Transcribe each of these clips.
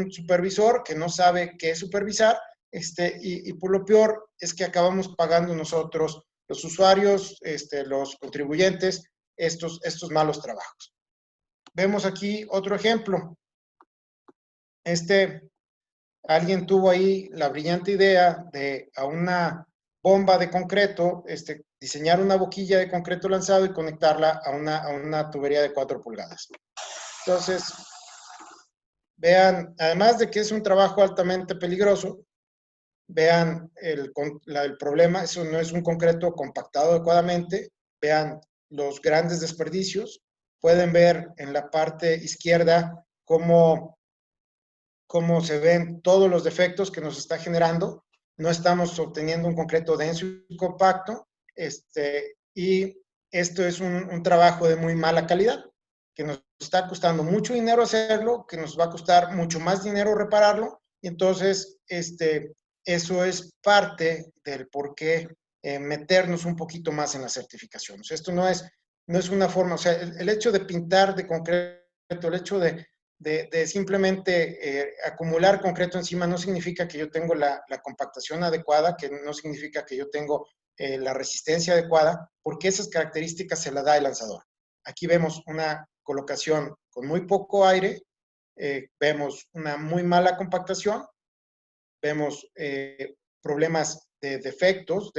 supervisor que no sabe qué supervisar, y por lo peor es que acabamos pagando nosotros, los usuarios, los contribuyentes, estos malos trabajos. Vemos aquí otro ejemplo. Alguien tuvo ahí la brillante idea de a una bomba de concreto, diseñar una boquilla de concreto lanzado y conectarla a una tubería de 4 pulgadas. Entonces, vean, además de que es un trabajo altamente peligroso, vean el problema, eso no es un concreto compactado adecuadamente, vean los grandes desperdicios, pueden ver en la parte izquierda cómo se ven todos los defectos que nos está generando, no estamos obteniendo un concreto denso y compacto, y esto es un trabajo de muy mala calidad, que nos está costando mucho dinero hacerlo, que nos va a costar mucho más dinero repararlo, y entonces eso es parte del por qué meternos un poquito más en la certificación. O sea, esto no es una forma, o sea, el hecho de pintar de concreto, el hecho de simplemente acumular concreto encima no significa que yo tengo la compactación adecuada, que no significa que yo tengo la resistencia adecuada, porque esas características se las da el lanzador. Aquí vemos una colocación con muy poco aire, vemos una muy mala compactación, vemos problemas de defectos,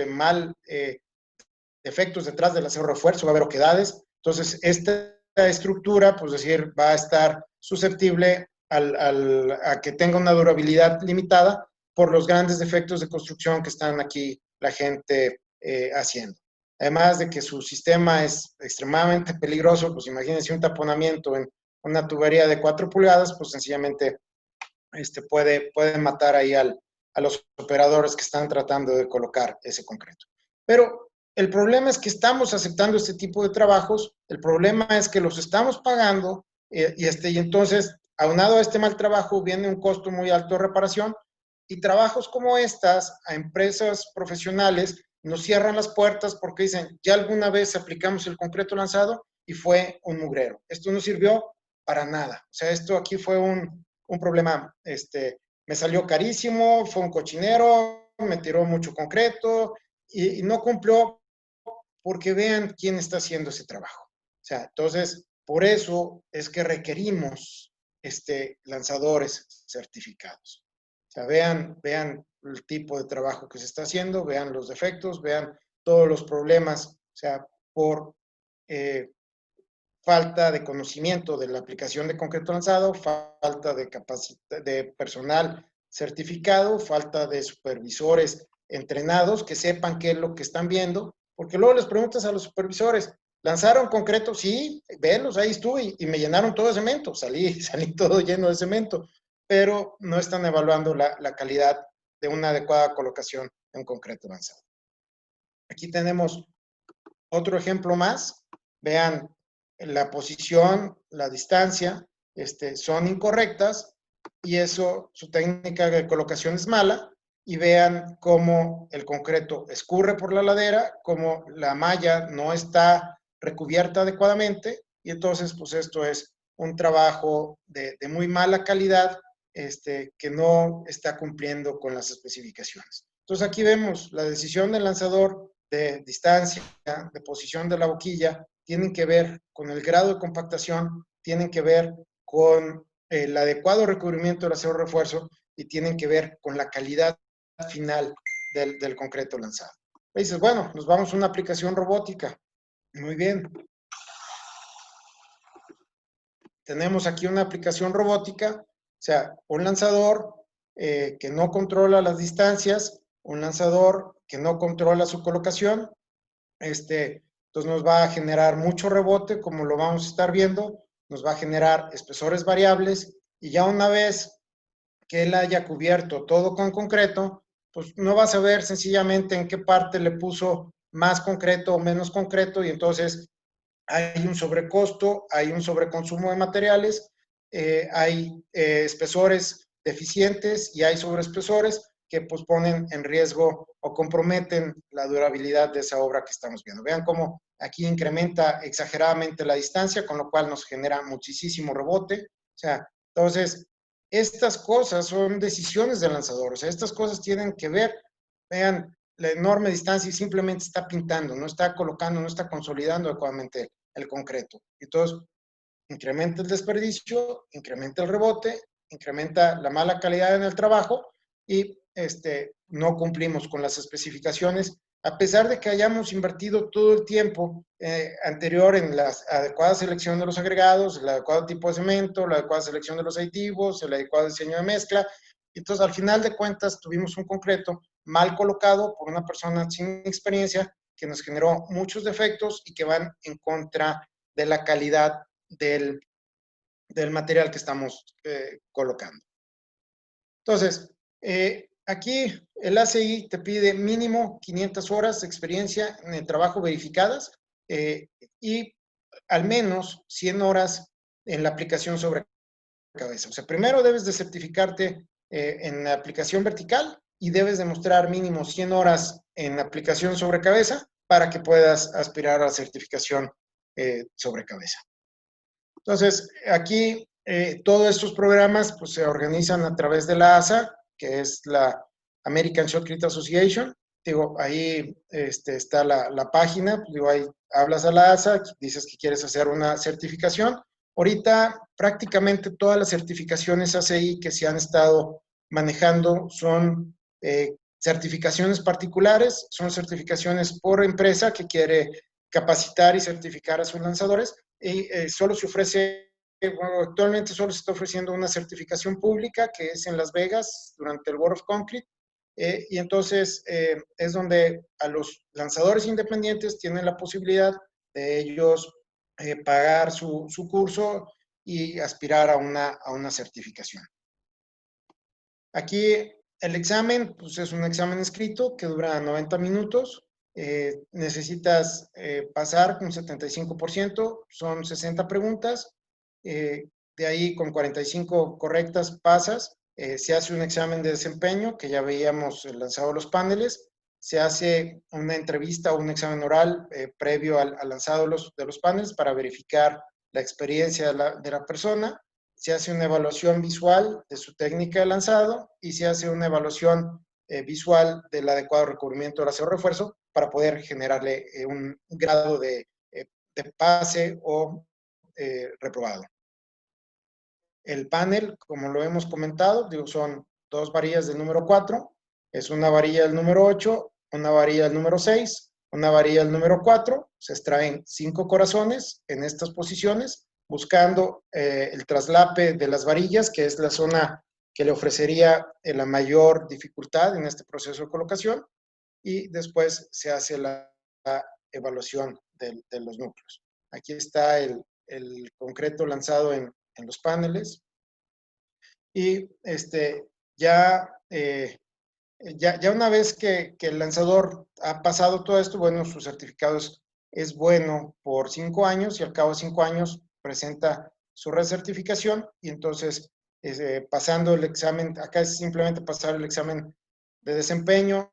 defectos detrás del acero refuerzo, va a haber oquedades. Entonces, esta estructura, pues decir, va a estar susceptible a que tenga una durabilidad limitada por los grandes defectos de construcción que están aquí la gente haciendo. Además de que su sistema es extremadamente peligroso, pues imagínense un taponamiento en una tubería de 4 pulgadas, pues sencillamente puede matar ahí a los operadores que están tratando de colocar ese concreto. Pero el problema es que estamos aceptando este tipo de trabajos, el problema es que los estamos pagando y entonces, aunado a este mal trabajo, viene un costo muy alto de reparación y trabajos como estas a empresas profesionales nos cierran las puertas porque dicen, ya alguna vez aplicamos el concreto lanzado y fue un mugrero. Esto no sirvió para nada. O sea, esto aquí fue un problema, me salió carísimo, fue un cochinero, me tiró mucho concreto y no cumplió porque vean quién está haciendo ese trabajo. O sea, entonces, por eso es que requerimos lanzadores certificados. O sea, vean el tipo de trabajo que se está haciendo, vean los defectos, vean todos los problemas, o sea, por falta de conocimiento de la aplicación de concreto lanzado, falta de personal certificado, falta de supervisores entrenados que sepan qué es lo que están viendo, porque luego les preguntas a los supervisores, ¿lanzaron concreto? Sí, venlos, ahí estuve y me llenaron todo de cemento, salí todo lleno de cemento, pero no están evaluando la calidad de una adecuada colocación en concreto lanzado. Aquí tenemos otro ejemplo más, vean la posición, la distancia, son incorrectas y eso, su técnica de colocación es mala y vean cómo el concreto escurre por la ladera, cómo la malla no está recubierta adecuadamente y entonces pues esto es un trabajo de muy mala calidad que no está cumpliendo con las especificaciones. Entonces aquí vemos la decisión del lanzador de distancia, de posición de la boquilla, tienen que ver con el grado de compactación, tienen que ver con el adecuado recubrimiento del acero refuerzo y tienen que ver con la calidad final del concreto lanzado. Y dices, bueno, nos vamos a una aplicación robótica. Muy bien. Tenemos aquí una aplicación robótica, o sea, un lanzador que no controla las distancias, un lanzador que no controla su colocación, entonces nos va a generar mucho rebote, como lo vamos a estar viendo, nos va a generar espesores variables y ya una vez que él haya cubierto todo con concreto, pues no va a saber sencillamente en qué parte le puso más concreto o menos concreto y entonces hay un sobrecosto, hay un sobreconsumo de materiales, hay espesores deficientes y hay sobreespesores que pues ponen en riesgo o comprometen la durabilidad de esa obra que estamos viendo. Vean cómo aquí incrementa exageradamente la distancia, con lo cual nos genera muchísimo rebote. O sea, entonces, estas cosas son decisiones del lanzador, o sea, estas cosas tienen que ver, vean, la enorme distancia y simplemente está pintando, no está colocando, no está consolidando adecuadamente el concreto. Entonces, incrementa el desperdicio, incrementa el rebote, incrementa la mala calidad en el trabajo y no cumplimos con las especificaciones, a pesar de que hayamos invertido todo el tiempo anterior en la adecuada selección de los agregados, el adecuado tipo de cemento, la adecuada selección de los aditivos, el adecuado diseño de mezcla. Entonces, al final de cuentas, tuvimos un concreto mal colocado por una persona sin experiencia que nos generó muchos defectos y que van en contra de la calidad del material que estamos colocando. Entonces, aquí el ACI te pide mínimo 500 horas de experiencia en el trabajo verificadas y al menos 100 horas en la aplicación sobre cabeza. O sea, primero debes de certificarte en la aplicación vertical y debes demostrar mínimo 100 horas en aplicación sobre cabeza para que puedas aspirar a la certificación sobre cabeza. Entonces, aquí todos estos programas pues, se organizan a través de la ASA, que es la American Shotcrete Association. Digo, ahí está la página, digo, ahí hablas a la ASA, dices que quieres hacer una certificación. Ahorita prácticamente todas las certificaciones ACI que se han estado manejando son certificaciones particulares, son certificaciones por empresa que quiere capacitar y certificar a sus lanzadores y solo se ofrece, bueno, actualmente solo se está ofreciendo una certificación pública que es en Las Vegas durante el World of Concrete y entonces es donde a los lanzadores independientes tienen la posibilidad de ellos pagar su curso y aspirar a una certificación. Aquí el examen pues es un examen escrito que dura 90 minutos. Necesitas pasar un 75%, son 60 preguntas. De ahí con 45 correctas pasas. Se hace un examen de desempeño, que ya veíamos el lanzado de los paneles. Se hace una entrevista o un examen oral previo al lanzado de los paneles para verificar la experiencia de la persona. Se hace una evaluación visual de su técnica de lanzado y se hace una evaluación visual del adecuado recubrimiento del acero refuerzo para poder generarle un grado de pase o reprobado. El panel, como lo hemos comentado, digo, son dos varillas del número 4, es una varilla del número 8, una varilla del número 6, una varilla del número 4, se extraen 5 corazones en estas posiciones, buscando el traslape de las varillas, que es la zona que le ofrecería la mayor dificultad en este proceso de colocación, y después se hace la evaluación de los núcleos. Aquí está el concreto lanzado en los paneles y ya una vez que el lanzador ha pasado todo esto, bueno, su certificado es bueno por 5 años y al cabo de 5 años presenta su recertificación y entonces pasando el examen, acá es simplemente pasar el examen de desempeño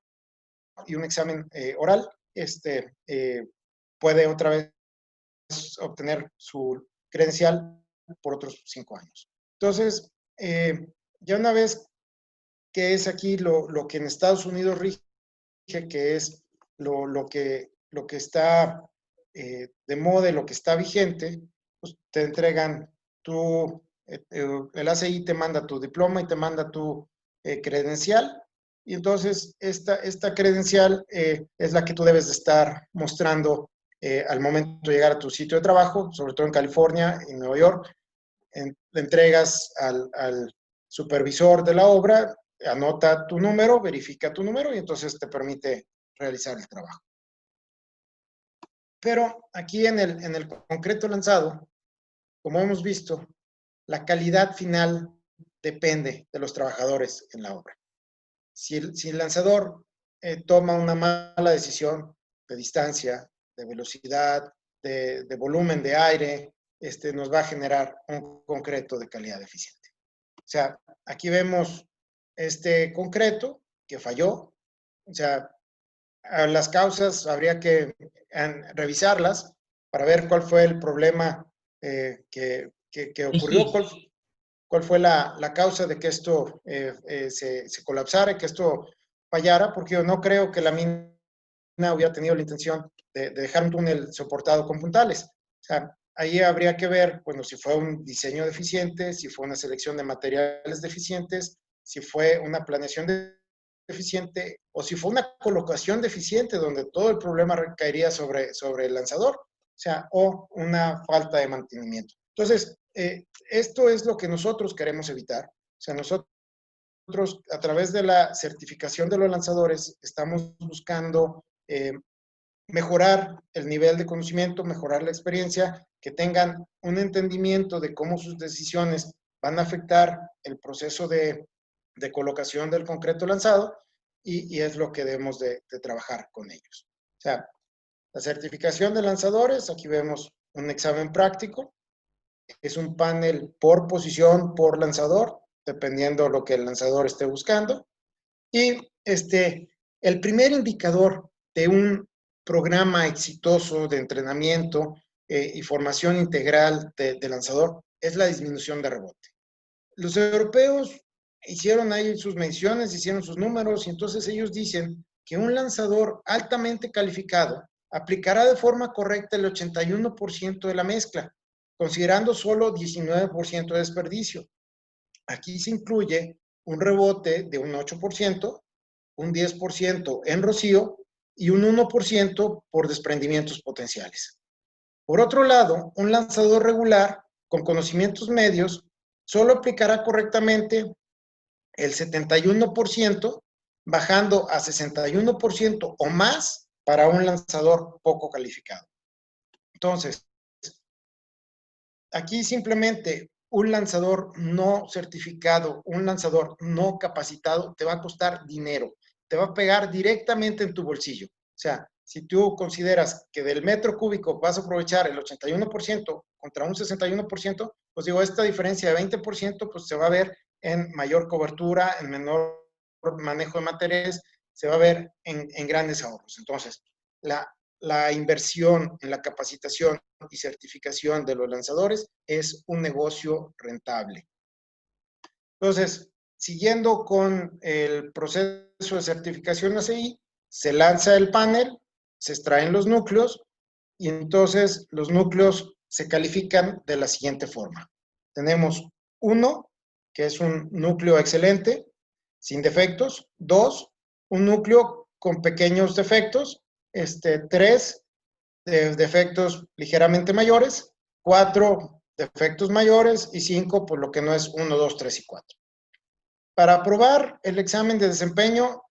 y un examen oral, puede otra vez obtener su credencial por otros 5 años. Entonces, ya una vez que es aquí lo que en Estados Unidos rige, que es lo que está de moda, lo que está vigente, pues te entregan el ACI te manda tu diploma y te manda tu credencial, y entonces esta credencial es la que tú debes de estar mostrando al momento de llegar a tu sitio de trabajo, sobre todo en California, en Nueva York. Le entregas al supervisor de la obra, anota tu número, verifica tu número y entonces te permite realizar el trabajo. Pero aquí en el concreto lanzado, como hemos visto, la calidad final depende de los trabajadores en la obra. Si el lanzador toma una mala decisión de distancia, de velocidad, de volumen de aire, nos va a generar un concreto de calidad deficiente. O sea, aquí vemos este concreto que falló. O sea, las causas habría que revisarlas para ver cuál fue el problema que ocurrió. cuál fue la causa de que esto se colapsara y que esto fallara, porque yo no creo que la mina hubiera tenido la intención de dejar un túnel soportado con puntales. O sea, ahí habría que ver, bueno, si fue un diseño deficiente, si fue una selección de materiales deficientes, si fue una planeación deficiente o si fue una colocación deficiente donde todo el problema recaería sobre el lanzador, o sea, o una falta de mantenimiento. Entonces, esto es lo que nosotros queremos evitar. O sea, nosotros a través de la certificación de los lanzadores estamos buscando mejorar el nivel de conocimiento, mejorar la experiencia, que tengan un entendimiento de cómo sus decisiones van a afectar el proceso de colocación del concreto lanzado y es lo que debemos de trabajar con ellos. O sea, la certificación de lanzadores, aquí vemos un examen práctico, es un panel por posición, por lanzador, dependiendo lo que el lanzador esté buscando. Y el primer indicador de un programa exitoso de entrenamiento y formación integral de lanzador es la disminución de rebote. Los europeos hicieron ahí sus mediciones, hicieron sus números y entonces ellos dicen que un lanzador altamente calificado aplicará de forma correcta el 81% de la mezcla, considerando solo 19% de desperdicio. Aquí se incluye un rebote de un 8%, un 10% en rocío y un 1% por desprendimientos potenciales. Por otro lado, un lanzador regular con conocimientos medios solo aplicará correctamente el 71%, bajando a 61% o más para un lanzador poco calificado. Entonces, aquí simplemente un lanzador no certificado, un lanzador no capacitado, te va a costar dinero, te va a pegar directamente en tu bolsillo. O sea, si tú consideras que del metro cúbico vas a aprovechar el 81% contra un 61%, pues digo, esta diferencia de 20% pues se va a ver en mayor cobertura, en menor manejo de materiales, se va a ver en grandes ahorros. Entonces, la inversión en la capacitación y certificación de los lanzadores es un negocio rentable. Entonces, siguiendo con el proceso de certificación ACI, se lanza el panel, se extraen los núcleos y entonces los núcleos se califican de la siguiente forma. Tenemos 1, que es un núcleo excelente, sin defectos. 2, un núcleo con pequeños defectos. 3, defectos ligeramente mayores. 4, defectos mayores. Y 5, por lo que no es 1, 2, 3 y 4. Para aprobar el examen de desempeño,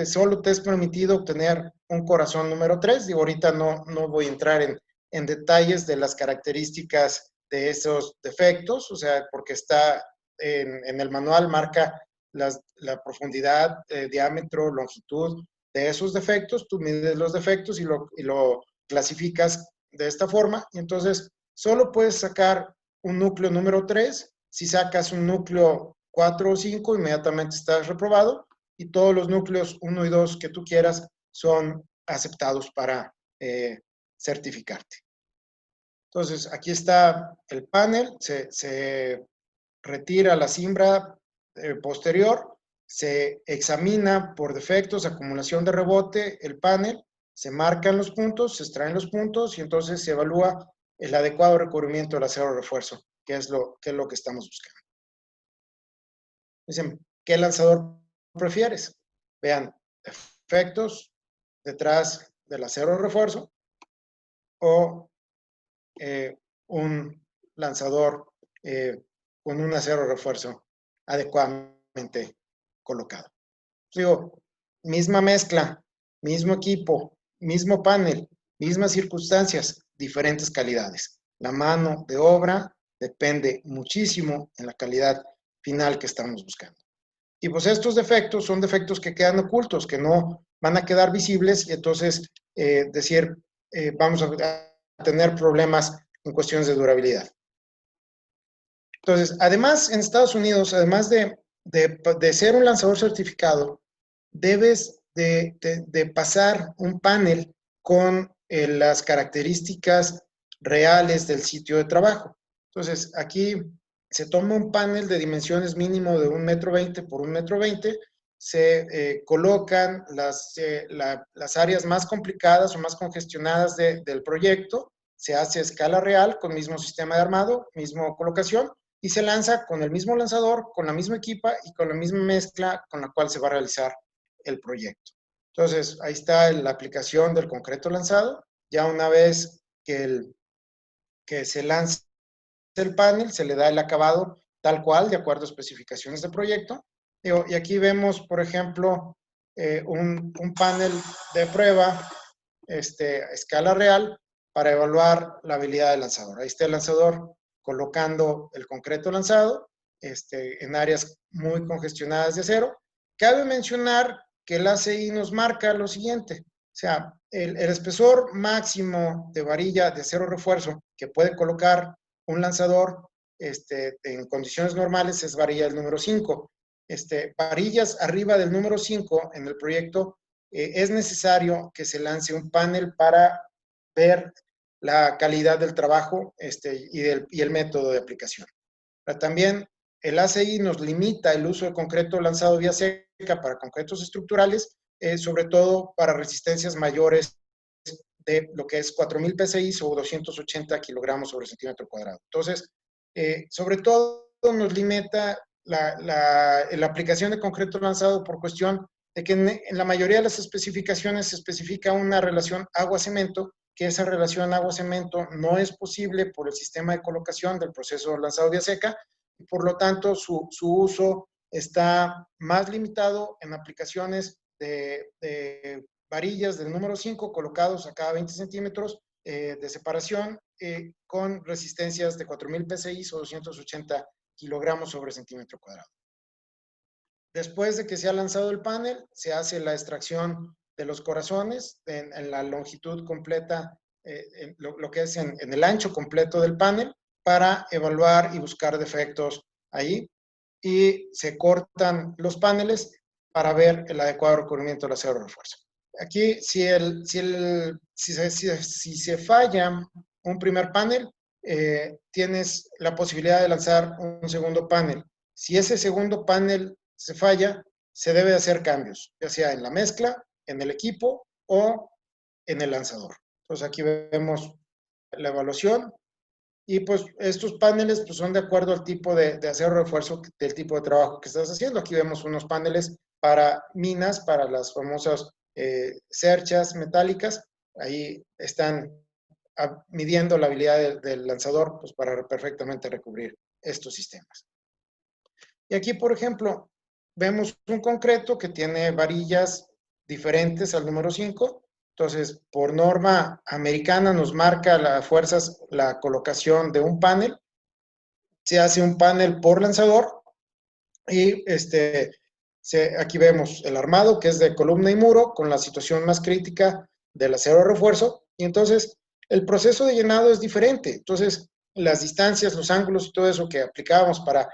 solo te es permitido obtener un corazón número 3. Digo, ahorita no voy a entrar en detalles de las características de esos defectos, o sea, porque está en el manual, marca la profundidad, diámetro, longitud de esos defectos. Tú mides los defectos y lo clasificas de esta forma. Y entonces, solo puedes sacar un núcleo número 3. Si sacas un núcleo 4 o 5, inmediatamente estás reprobado y todos los núcleos 1 y 2 que tú quieras son aceptados para certificarte. Entonces, aquí está el panel, se retira la cimbra posterior, se examina por defectos, acumulación de rebote, el panel, se marcan los puntos, se extraen los puntos y entonces se evalúa el adecuado recubrimiento del acero de refuerzo, que es lo que estamos buscando. Dicen, ¿qué lanzador prefieres? Vean, efectos detrás del acero de refuerzo o un lanzador con un acero de refuerzo adecuadamente colocado. Digo, misma mezcla, mismo equipo, mismo panel, mismas circunstancias, diferentes calidades. La mano de obra depende muchísimo en la calidad final que estamos buscando. Y pues estos defectos son defectos que quedan ocultos, que no van a quedar visibles y entonces vamos a tener problemas en cuestiones de durabilidad. Entonces, además, en Estados Unidos, además de ser un lanzador certificado, debes de pasar un panel con las características reales del sitio de trabajo. Entonces, aquí se toma un panel de dimensiones mínimo de 1,20 m por 1,20 m, se colocan las áreas más complicadas o más congestionadas del proyecto, se hace a escala real con mismo sistema de armado, misma colocación, y se lanza con el mismo lanzador, con la misma equipa y con la misma mezcla con la cual se va a realizar el proyecto. Entonces, ahí está la aplicación del concreto lanzado. Ya una vez que se lanza el panel, se le da el acabado tal cual, de acuerdo a especificaciones de proyecto. Y aquí vemos, por ejemplo, un panel de prueba a escala real para evaluar la habilidad del lanzador. Ahí está el lanzador colocando el concreto lanzado en áreas muy congestionadas de acero. Cabe mencionar que el ACI nos marca lo siguiente, o sea, el espesor máximo de varilla de acero refuerzo que puede colocar un lanzador en condiciones normales es varilla del número 5. Varillas arriba del número 5 en el proyecto es necesario que se lance un panel para ver la calidad del trabajo y el método de aplicación. Pero también el ACI nos limita el uso de concreto lanzado vía seca para concretos estructurales, sobre todo para resistencias mayores de lo que es 4,000 PSI o 280 kilogramos sobre centímetro cuadrado. Entonces, sobre todo nos limita la aplicación de concreto lanzado por cuestión de que en la mayoría de las especificaciones se especifica una relación agua-cemento, que esa relación agua-cemento no es posible por el sistema de colocación del proceso lanzado vía seca, y por lo tanto su uso está más limitado en aplicaciones de varillas del número 5 colocados a cada 20 centímetros de separación con resistencias de 4,000 PSI o 280 kilogramos sobre centímetro cuadrado. Después de que se ha lanzado el panel, se hace la extracción de los corazones en la longitud completa, lo que es en el ancho completo del panel, para evaluar y buscar defectos ahí. Y se cortan los paneles para ver el adecuado recubrimiento del acero refuerzo. Aquí, si se falla un primer panel, tienes la posibilidad de lanzar un segundo panel. Si ese segundo panel se falla, se debe hacer cambios, ya sea en la mezcla, en el equipo o en el lanzador. Entonces aquí vemos la evaluación y pues estos paneles pues, son de acuerdo al tipo de acero refuerzo del tipo de trabajo que estás haciendo. Aquí vemos unos paneles para minas, para las famosas cerchas metálicas. Ahí están midiendo la habilidad del lanzador pues, para perfectamente recubrir estos sistemas. Y aquí, por ejemplo, vemos un concreto que tiene varillas diferentes al número 5. Entonces, por norma americana nos marca las fuerzas, la colocación de un panel. Se hace un panel por lanzador y aquí vemos el armado que es de columna y muro con la situación más crítica del acero de refuerzo. Y entonces, el proceso de llenado es diferente. Entonces, las distancias, los ángulos y todo eso que aplicábamos para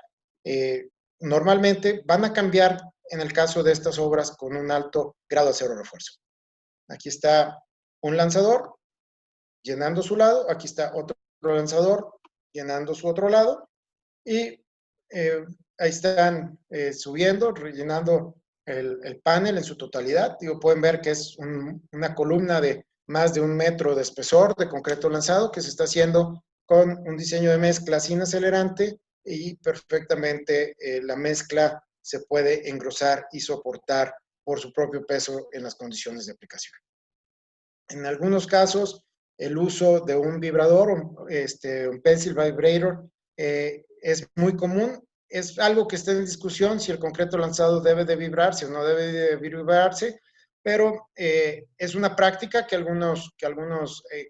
normalmente van a cambiar en el caso de estas obras con un alto grado de acero de refuerzo. Aquí está un lanzador llenando su lado, aquí está otro lanzador llenando su otro lado y ahí están subiendo, rellenando el panel en su totalidad. Digo, pueden ver que es una columna de más de 1 metro de espesor de concreto lanzado que se está haciendo con un diseño de mezcla sin acelerante y perfectamente la mezcla se puede engrosar y soportar por su propio peso en las condiciones de aplicación. En algunos casos, el uso de un vibrador, un pencil vibrator, es muy común. Es algo que está en discusión si el concreto lanzado debe de vibrarse o no debe de vibrarse, pero es una práctica que algunos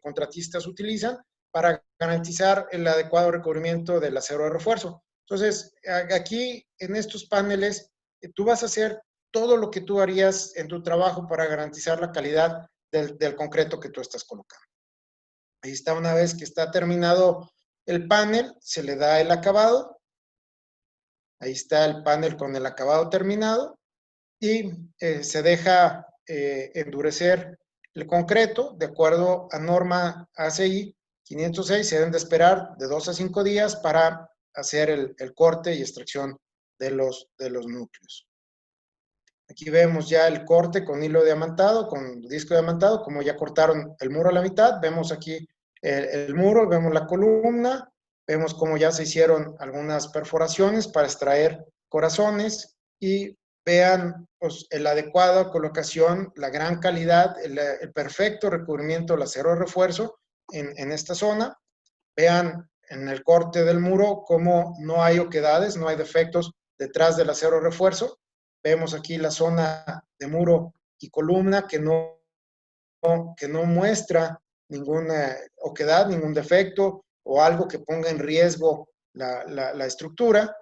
contratistas utilizan para garantizar el adecuado recubrimiento del acero de refuerzo. Entonces, aquí en estos paneles, tú vas a hacer todo lo que tú harías en tu trabajo para garantizar la calidad del concreto que tú estás colocando. Ahí está, una vez que está terminado el panel, se le da el acabado. Ahí está el panel con el acabado terminado y se deja endurecer el concreto de acuerdo a norma ACI 506. Se deben de esperar de 2 a 5 días para hacer el corte y extracción de los núcleos. Aquí vemos ya el corte con hilo diamantado, con disco diamantado, como ya cortaron el muro a la mitad. Vemos aquí el muro, vemos la columna, vemos cómo ya se hicieron algunas perforaciones para extraer corazones y vean pues, la adecuada colocación, la gran calidad, el perfecto recubrimiento del acero de refuerzo en esta zona. Vean en el corte del muro cómo no hay oquedades, no hay defectos detrás del acero de refuerzo. Vemos aquí la zona de muro y columna que no muestra ninguna oquedad, ningún defecto o algo que ponga en riesgo la estructura.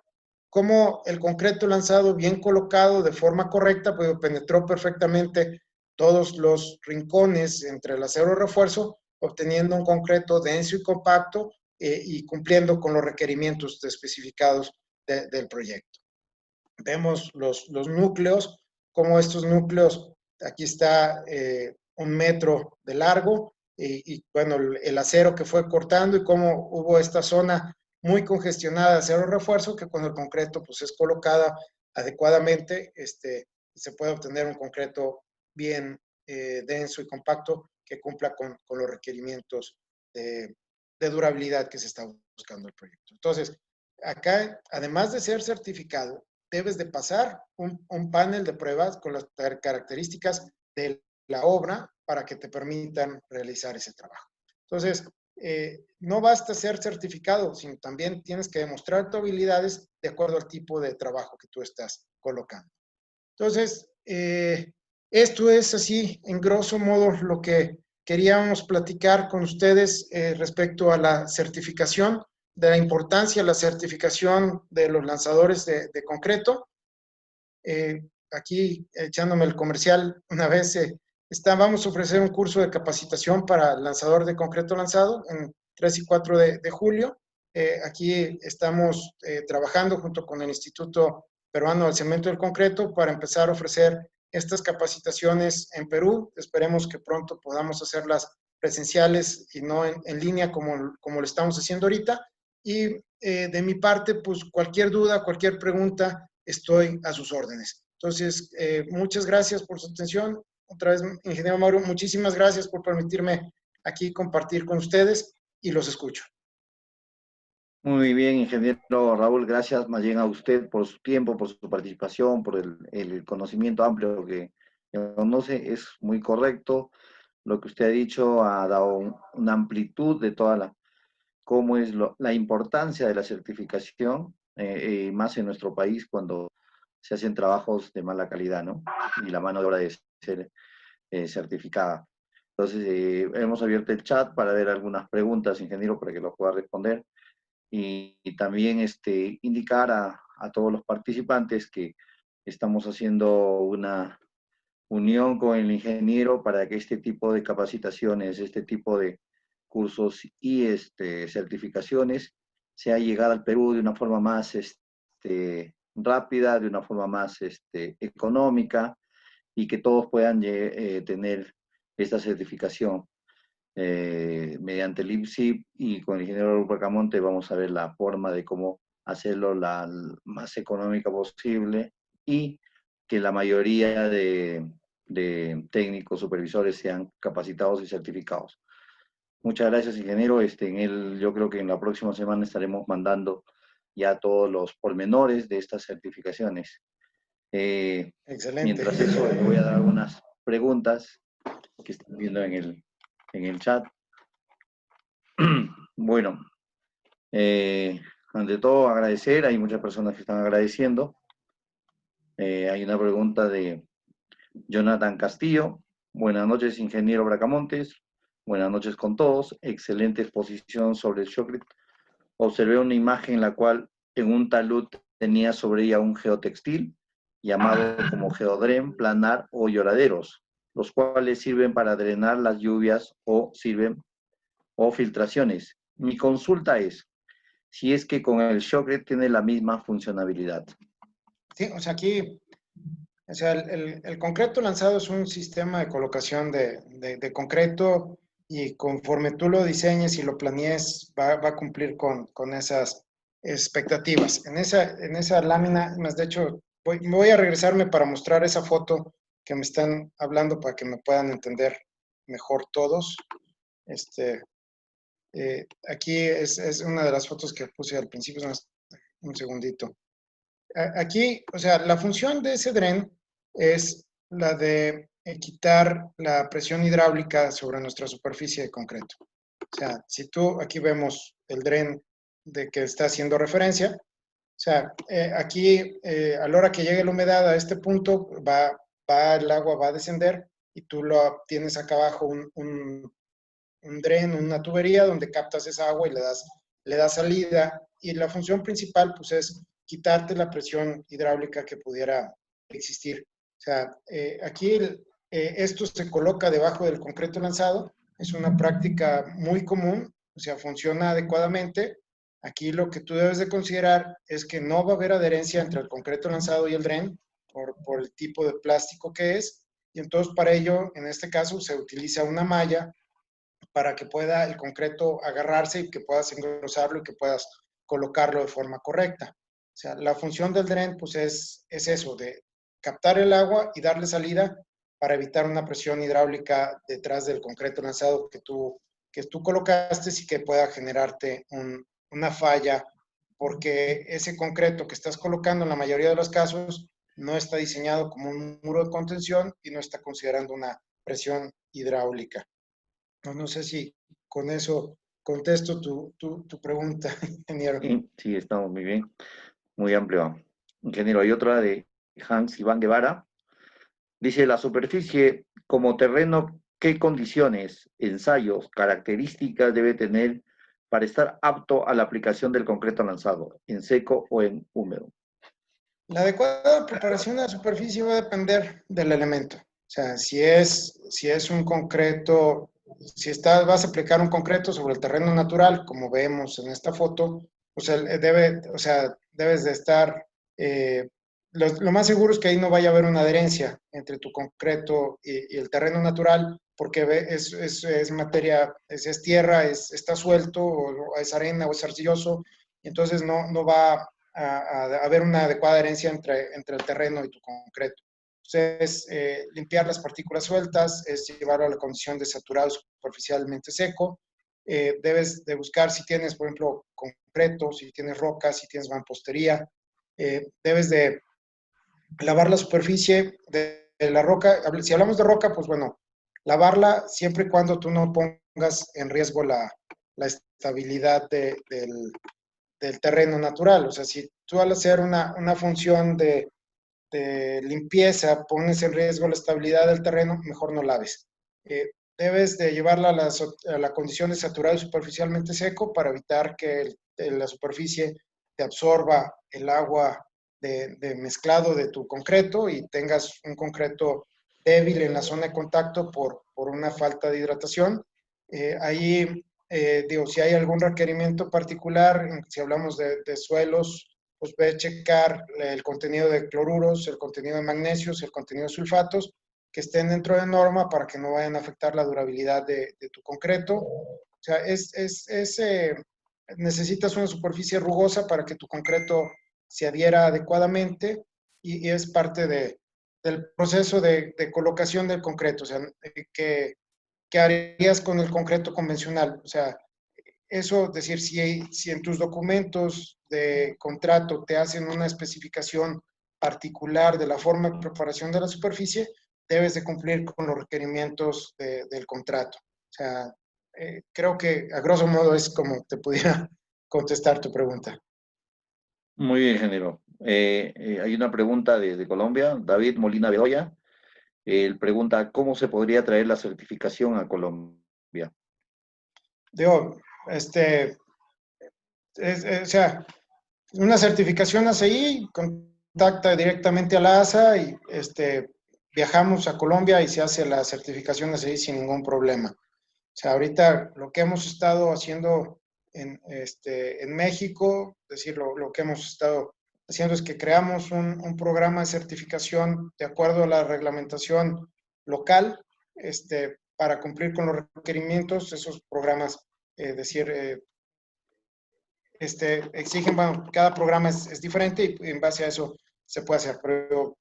Como el concreto lanzado bien colocado de forma correcta, pues penetró perfectamente todos los rincones entre el acero de refuerzo, obteniendo un concreto denso y compacto y cumpliendo con los requerimientos especificados del proyecto. Vemos los núcleos, como estos núcleos, aquí está 1 metro de largo y bueno, el acero que fue cortando y cómo hubo esta zona muy congestionada de acero refuerzo que cuando el concreto pues es colocada adecuadamente, se puede obtener un concreto bien denso y compacto que cumpla con los requerimientos de durabilidad que se está buscando el proyecto. Entonces, acá, además de ser certificado, debes de pasar un panel de pruebas con las características de la obra para que te permitan realizar ese trabajo. Entonces, no basta ser certificado, sino también tienes que demostrar tus habilidades de acuerdo al tipo de trabajo que tú estás colocando. Entonces, esto es así, en grosso modo, lo que queríamos platicar con ustedes respecto a la certificación, de la importancia de la certificación de los lanzadores de concreto. Aquí, echándome el comercial, una vez vamos a ofrecer un curso de capacitación para lanzador de concreto lanzado en 3 y 4 de julio. Aquí estamos trabajando junto con el Instituto Peruano del Cemento y del Concreto para empezar a ofrecer estas capacitaciones en Perú. Esperemos que pronto podamos hacerlas presenciales y no en línea como lo estamos haciendo ahorita. Y de mi parte, pues cualquier duda, cualquier pregunta, estoy a sus órdenes. Entonces, muchas gracias por su atención. Otra vez, ingeniero Mauro, muchísimas gracias por permitirme aquí compartir con ustedes y los escucho. Muy bien, ingeniero Raúl, gracias más bien a usted por su tiempo, por su participación, por el conocimiento amplio que conoce. Es muy correcto. Lo que usted ha dicho ha dado una amplitud de toda cómo es la importancia de la certificación, más en nuestro país cuando se hacen trabajos de mala calidad, ¿no? Y la mano de obra debe ser certificada. Entonces, hemos abierto el chat para ver algunas preguntas, ingeniero, para que lo pueda responder. Y también indicar a todos los participantes que estamos haciendo una unión con el ingeniero para que este tipo de capacitaciones, este tipo de cursos y certificaciones sea llegada al Perú de una forma más rápida, de una forma más económica y que todos puedan tener esta certificación. Mediante el IPSIP y con el ingeniero Bracamonte vamos a ver la forma de cómo hacerlo la más económica posible y que la mayoría de técnicos supervisores sean capacitados y certificados. Muchas gracias, ingeniero. Yo creo que en la próxima semana estaremos mandando ya todos los pormenores de estas certificaciones. Excelente. Mientras eso, le voy a dar algunas preguntas que están viendo en el chat. Bueno, ante todo agradecer, hay muchas personas que están agradeciendo. Hay una pregunta de Jonathan Castillo. Buenas noches, ingeniero Bracamontes. Buenas noches con todos. Excelente exposición sobre el shotcrete. Observé una imagen en la cual en un talud tenía sobre ella un geotextil llamado como geodrem, planar o lloraderos, los cuales sirven para drenar las lluvias o filtraciones. Mi consulta es si es que con el shotcrete tiene la misma funcionalidad. Sí, o sea, aquí, o sea, el concreto lanzado es un sistema de colocación de concreto y conforme tú lo diseñes y lo planees, va a cumplir con esas expectativas. En esa lámina, más de hecho, voy a regresarme para mostrar esa foto que me están hablando para que me puedan entender mejor todos. Aquí es una de las fotos que puse al principio, un segundito. Aquí, o sea, la función de ese dren es la de quitar la presión hidráulica sobre nuestra superficie de concreto. O sea, si tú, aquí vemos el dren de que está haciendo referencia, o sea, aquí a la hora que llegue la humedad a este punto, el agua va a descender y tú lo tienes acá abajo un dren, una tubería donde captas esa agua y le das salida. Y la función principal, pues, es quitarte la presión hidráulica que pudiera existir. O sea, aquí esto se coloca debajo del concreto lanzado. Es una práctica muy común, o sea, funciona adecuadamente. Aquí lo que tú debes de considerar es que no va a haber adherencia entre el concreto lanzado y el dren por el tipo de plástico que es. Y entonces para ello, en este caso, se utiliza una malla para que pueda el concreto agarrarse y que puedas engrosarlo y que puedas colocarlo de forma correcta. O sea, la función del dren pues es eso, de captar el agua y darle salida para evitar una presión hidráulica detrás del concreto lanzado que tú colocaste y que pueda generarte una falla, porque ese concreto que estás colocando en la mayoría de los casos no está diseñado como un muro de contención y no está considerando una presión hidráulica. No sé si con eso contesto tu pregunta, ingeniero. Sí, estamos muy bien, muy amplio. Ingeniero, hay otra de Hans Iván Guevara. Dice, la superficie como terreno, ¿qué condiciones, ensayos, características debe tener para estar apto a la aplicación del concreto lanzado, en seco o en húmedo? La adecuada preparación de la superficie va a depender del elemento. O sea, si es un concreto, vas a aplicar un concreto sobre el terreno natural, como vemos en esta foto, o sea, debes de estar, lo más seguro es que ahí no vaya a haber una adherencia entre tu concreto y el terreno natural, porque es materia, es tierra, está suelto, o es arena, o es arcilloso, y entonces no va a haber una adecuada adherencia entre el terreno y tu concreto. Entonces, limpiar las partículas sueltas, es llevarlo a la condición de saturado superficialmente seco. Debes de buscar si tienes, por ejemplo, concreto, si tienes rocas, si tienes mampostería. Debes de lavar la superficie de la roca. Si hablamos de roca, pues bueno, lavarla siempre y cuando tú no pongas en riesgo la estabilidad del terreno natural. O sea, si tú al hacer una función de limpieza pones en riesgo la estabilidad del terreno, mejor no laves. Debes de llevarla a la condición de saturado y superficialmente seco para evitar que la superficie te absorba el agua de mezclado de tu concreto y tengas un concreto débil en la zona de contacto por una falta de hidratación. Ahí, digo, si hay algún requerimiento particular, si hablamos de suelos, pues ve a checar el contenido de cloruros, el contenido de magnesios, el contenido de sulfatos, que estén dentro de norma para que no vayan a afectar la durabilidad de tu concreto. O sea, necesitas una superficie rugosa para que tu concreto se adhiera adecuadamente y es parte del proceso de colocación del concreto. O sea, ¿qué harías con el concreto convencional? O sea, eso, es decir, si en tus documentos de contrato te hacen una especificación particular de la forma de preparación de la superficie, debes de cumplir con los requerimientos del contrato. O sea, creo que a grosso modo es como te pudiera contestar tu pregunta. Muy bien, ingeniero. Hay una pregunta de Colombia, David Molina Bedoya. Él pregunta, ¿cómo se podría traer la certificación a Colombia? Digo, o sea, una certificación ACI, contacta directamente a la ASA y viajamos a Colombia y se hace la certificación ACI sin ningún problema. O sea, ahorita lo que hemos estado haciendo en México, es decir, lo que hemos estado haciendo es que creamos un programa de certificación de acuerdo a la reglamentación local, para cumplir con los requerimientos, esos programas, exigen, bueno, cada programa es diferente y en base a eso se puede hacer, pero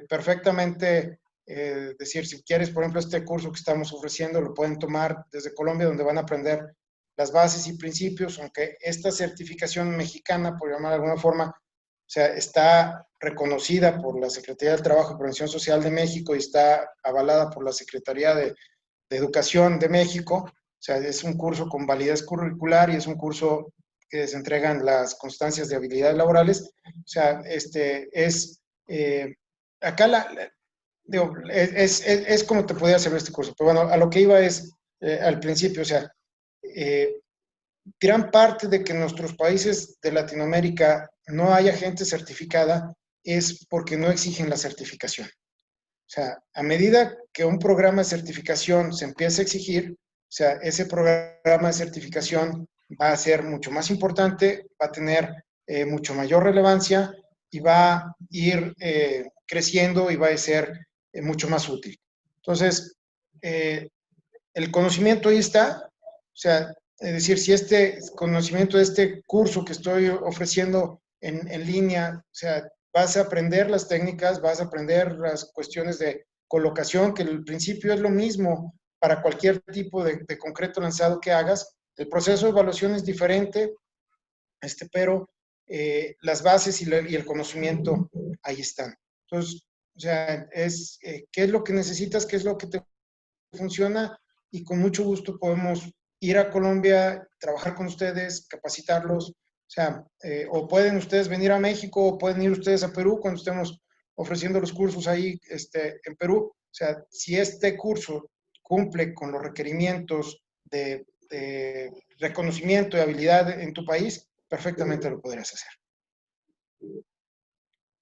perfectamente decir, si quieres, por ejemplo, este curso que estamos ofreciendo, lo pueden tomar desde Colombia, donde van a aprender las bases y principios, aunque esta certificación mexicana, por llamar de alguna forma, o sea, está reconocida por la Secretaría del Trabajo y Prevención Social de México y está avalada por la Secretaría de Educación de México. O sea, es un curso con validez curricular y es un curso que se entregan las constancias de habilidades laborales. O sea, acá digo, es como te podía hacer este curso. Pero bueno, a lo que iba es, al principio, o sea, gran parte de que en nuestros países de Latinoamérica no haya gente certificada es porque no exigen la certificación. O sea, a medida que un programa de certificación se empieza a exigir, o sea, ese programa de certificación va a ser mucho más importante, va a tener mucho mayor relevancia y va a ir creciendo y va a ser mucho más útil. Entonces, el conocimiento ahí está, o sea, es decir, si este conocimiento de este curso que estoy ofreciendo en línea, o sea, vas a aprender las técnicas, vas a aprender las cuestiones de colocación, que el principio es lo mismo para cualquier tipo de concreto lanzado que hagas. El proceso de evaluación es diferente, pero las bases y el conocimiento ahí están. Entonces, o sea, qué es lo que necesitas, qué es lo que te funciona y con mucho gusto podemos ir a Colombia, trabajar con ustedes, capacitarlos, o sea, o pueden ustedes venir a México o pueden ir ustedes a Perú cuando estemos ofreciendo los cursos ahí en Perú. O sea, si este curso cumple con los requerimientos de reconocimiento y habilidad en tu país, perfectamente lo podrías hacer.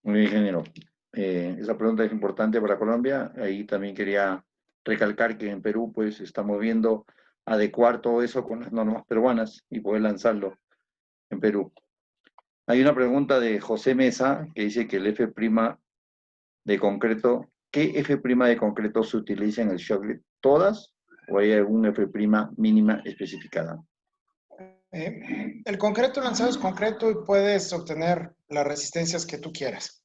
Muy bien, ingeniero. Esa pregunta es importante para Colombia. Ahí también quería recalcar que en Perú pues estamos viendo adecuar todo eso con las normas peruanas y poder lanzarlo en Perú. Hay una pregunta de José Mesa que dice que el F' de concreto, ¿qué F' de concreto se utiliza en el Shockley? ¿Todas o hay algún F' mínima especificada? El concreto lanzado es concreto y puedes obtener las resistencias que tú quieras.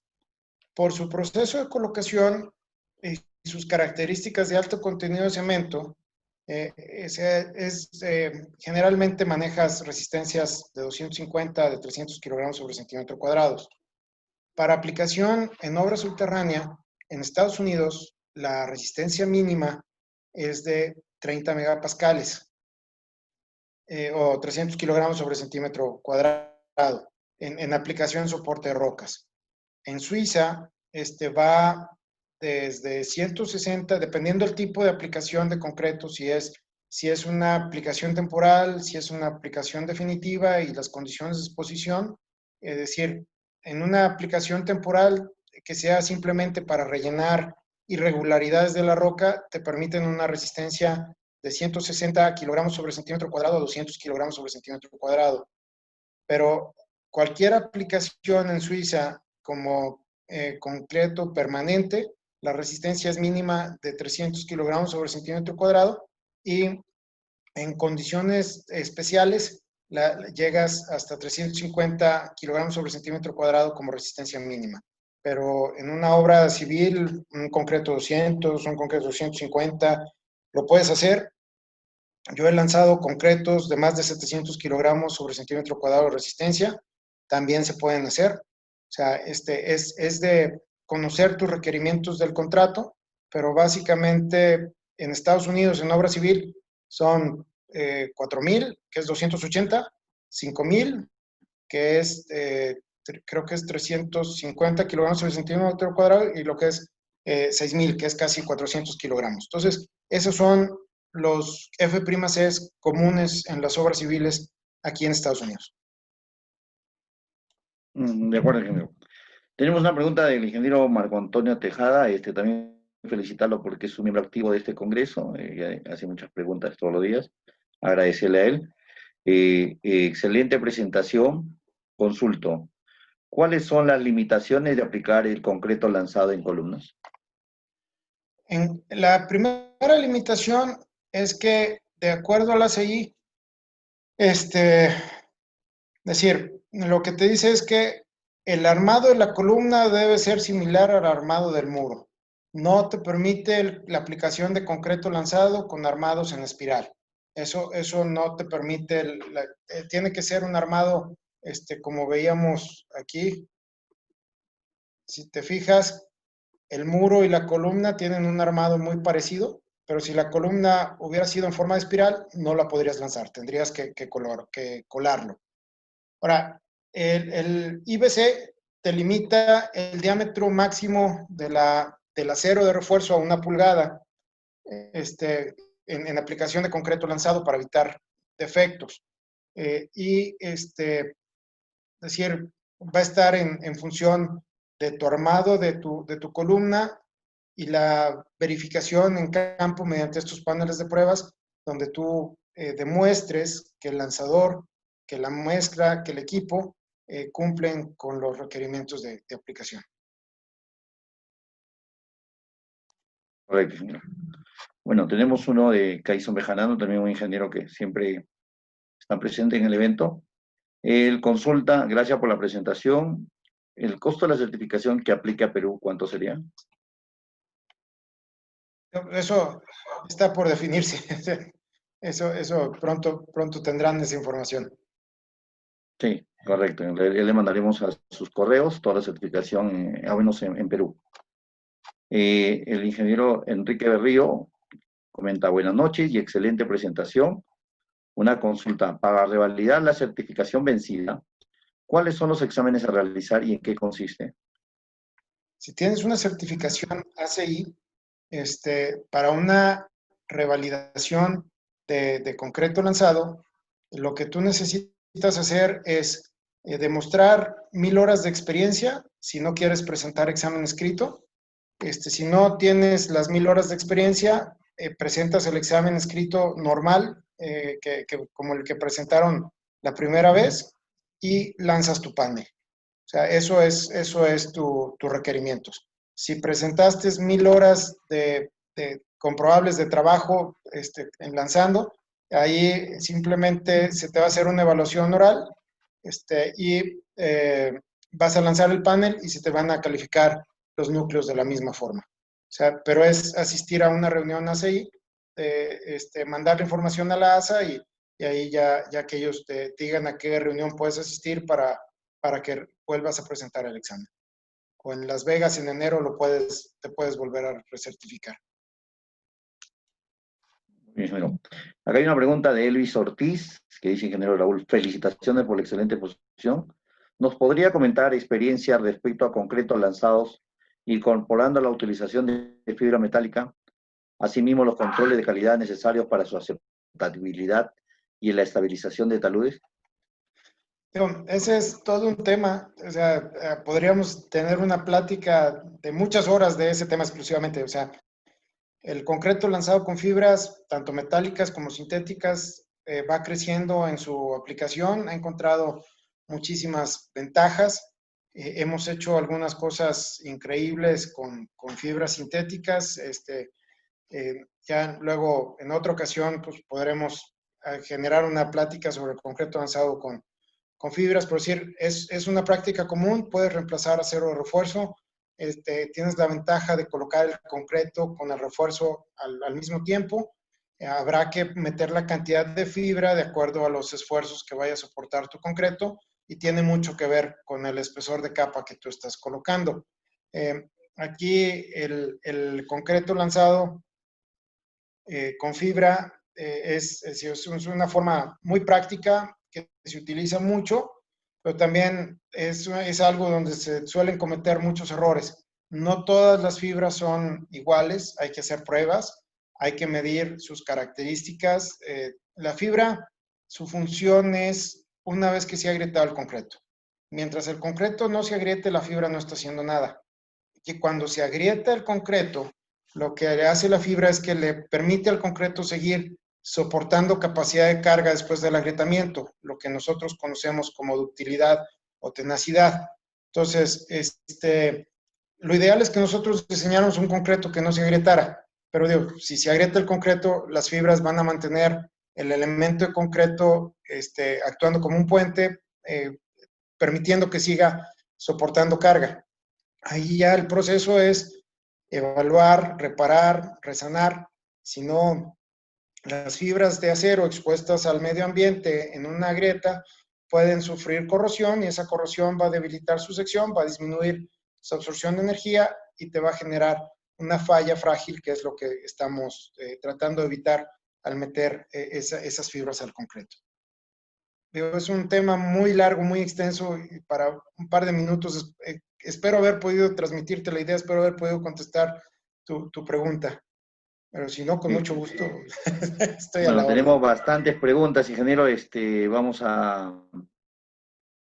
Por su proceso de colocación y sus características de alto contenido de cemento, generalmente manejas resistencias de 250 de 300 kilogramos sobre centímetro cuadrados. Para aplicación en obra subterránea, en Estados Unidos, la resistencia mínima es de 30 megapascales o 300 kilogramos sobre centímetro cuadrado en aplicación soporte de rocas. En Suiza, va desde 160, dependiendo del tipo de aplicación de concreto, si es una aplicación temporal, si es una aplicación definitiva y las condiciones de exposición. Es decir, en una aplicación temporal que sea simplemente para rellenar irregularidades de la roca, te permiten una resistencia de 160 kilogramos sobre centímetro cuadrado a 200 kilogramos sobre centímetro cuadrado. Pero cualquier aplicación en Suiza como concreto permanente, la resistencia es mínima de 300 kilogramos sobre centímetro cuadrado y en condiciones especiales llegas hasta 350 kilogramos sobre centímetro cuadrado como resistencia mínima. Pero en una obra civil, un concreto 200, un concreto 250, lo puedes hacer. Yo he lanzado concretos de más de 700 kilogramos sobre centímetro cuadrado de resistencia, también se pueden hacer. O sea, es de conocer tus requerimientos del contrato, pero básicamente en Estados Unidos en obra civil son 4,000, que es 280, 5,000, que es, creo que es 350 kilogramos sobre centímetro cuadrado, y lo que es 6,000, que es casi 400 kilogramos. Entonces, esos son los F'Es comunes en las obras civiles aquí en Estados Unidos. De acuerdo, ingeniero. Tenemos una pregunta del ingeniero Marco Antonio Tejada, también felicitarlo porque es un miembro activo de este congreso, hace muchas preguntas todos los días, agradecerle a él. Excelente presentación, consulto. ¿Cuáles son las limitaciones de aplicar el concreto lanzado en columnas? La primera limitación es que, de acuerdo a la CI, Es decir, lo que te dice es que el armado de la columna debe ser similar al armado del muro. No te permite la aplicación de concreto lanzado con armados en espiral. Eso no te permite, tiene que ser un armado, como veíamos aquí. Si te fijas, el muro y la columna tienen un armado muy parecido, pero si la columna hubiera sido en forma de espiral, no la podrías lanzar, tendrías que colarlo. Ahora, el IBC te limita el diámetro máximo del acero de refuerzo a 1 pulgada en aplicación de concreto lanzado para evitar defectos. Es decir, va a estar en función de tu armado, de tu columna y la verificación en campo mediante estos paneles de pruebas, donde tú demuestres que el lanzador, que la mezcla, que el equipo cumplen con los requerimientos de aplicación. Correcto, ingeniero. Bueno, tenemos uno de Caison Bejarano, también un ingeniero que siempre está presente en el evento. Él consulta, gracias por la presentación, el costo de la certificación que aplique a Perú, ¿cuánto sería? Eso está por definirse. Eso pronto tendrán esa información. Sí, correcto. Le mandaremos a sus correos toda la certificación, al menos en Perú. El ingeniero Enrique Berrío comenta, buenas noches y excelente presentación. Una consulta, para revalidar la certificación vencida, ¿cuáles son los exámenes a realizar y en qué consiste? Si tienes una certificación ACI, para una revalidación de concreto lanzado, lo que tú necesitas hacer es demostrar 1000 horas de experiencia si no quieres presentar examen escrito. Si no tienes las 1000 horas de experiencia, presentas el examen escrito normal, como el que presentaron la primera vez, y lanzas tu panel. O sea, eso es tu requerimientos. Si presentaste 1000 horas de comprobables de trabajo en lanzando, ahí simplemente se te va a hacer una evaluación oral y vas a lanzar el panel y se te van a calificar los núcleos de la misma forma. O sea, pero es asistir a una reunión ACI, mandar la información a la ASA y ahí ya que ellos te digan a qué reunión puedes asistir para que vuelvas a presentar el examen. O en Las Vegas en enero te puedes volver a recertificar. Bueno, acá hay una pregunta de Elvis Ortiz, que dice, ingeniero Raúl, felicitaciones por la excelente exposición. ¿Nos podría comentar experiencia respecto a concretos lanzados incorporando la utilización de fibra metálica? Asimismo, los controles de calidad necesarios para su aceptabilidad y la estabilización de taludes. Ese es todo un tema, o sea, podríamos tener una plática de muchas horas de ese tema exclusivamente, o sea, el concreto lanzado con fibras, tanto metálicas como sintéticas, va creciendo en su aplicación, ha encontrado muchísimas ventajas, hemos hecho algunas cosas increíbles con fibras sintéticas, ya luego en otra ocasión pues podremos generar una plática sobre el concreto lanzado con fibras, por decir, es una práctica común, puedes reemplazar acero de refuerzo, tienes la ventaja de colocar el concreto con el refuerzo al mismo tiempo, habrá que meter la cantidad de fibra de acuerdo a los esfuerzos que vaya a soportar tu concreto y tiene mucho que ver con el espesor de capa que tú estás colocando. Aquí el concreto lanzado con fibra es una forma muy práctica que se utiliza mucho, pero también es algo donde se suelen cometer muchos errores. No todas las fibras son iguales, hay que hacer pruebas, hay que medir sus características. La fibra, su función es una vez que se ha agrietado el concreto. Mientras el concreto no se agriete, la fibra no está haciendo nada. Y cuando se agrieta el concreto, lo que hace la fibra es que le permite al concreto seguir soportando capacidad de carga después del agrietamiento, lo que nosotros conocemos como ductilidad o tenacidad. Entonces, lo ideal es que nosotros diseñáramos un concreto que no se agrietara, pero digo, si se agrieta el concreto, las fibras van a mantener el elemento de concreto actuando como un puente permitiendo que siga soportando carga. Ahí ya el proceso es evaluar, reparar, resanar. Si no, las fibras de acero expuestas al medio ambiente en una grieta pueden sufrir corrosión y esa corrosión va a debilitar su sección, va a disminuir su absorción de energía y te va a generar una falla frágil, que es lo que estamos tratando de evitar al meter esas fibras al concreto. Es un tema muy largo, muy extenso y para un par de minutos espero haber podido transmitirte la idea, espero haber podido contestar tu pregunta. Pero si no, con mucho gusto estoy a Bueno, la tenemos orden. bastantes preguntas, ingeniero. Vamos a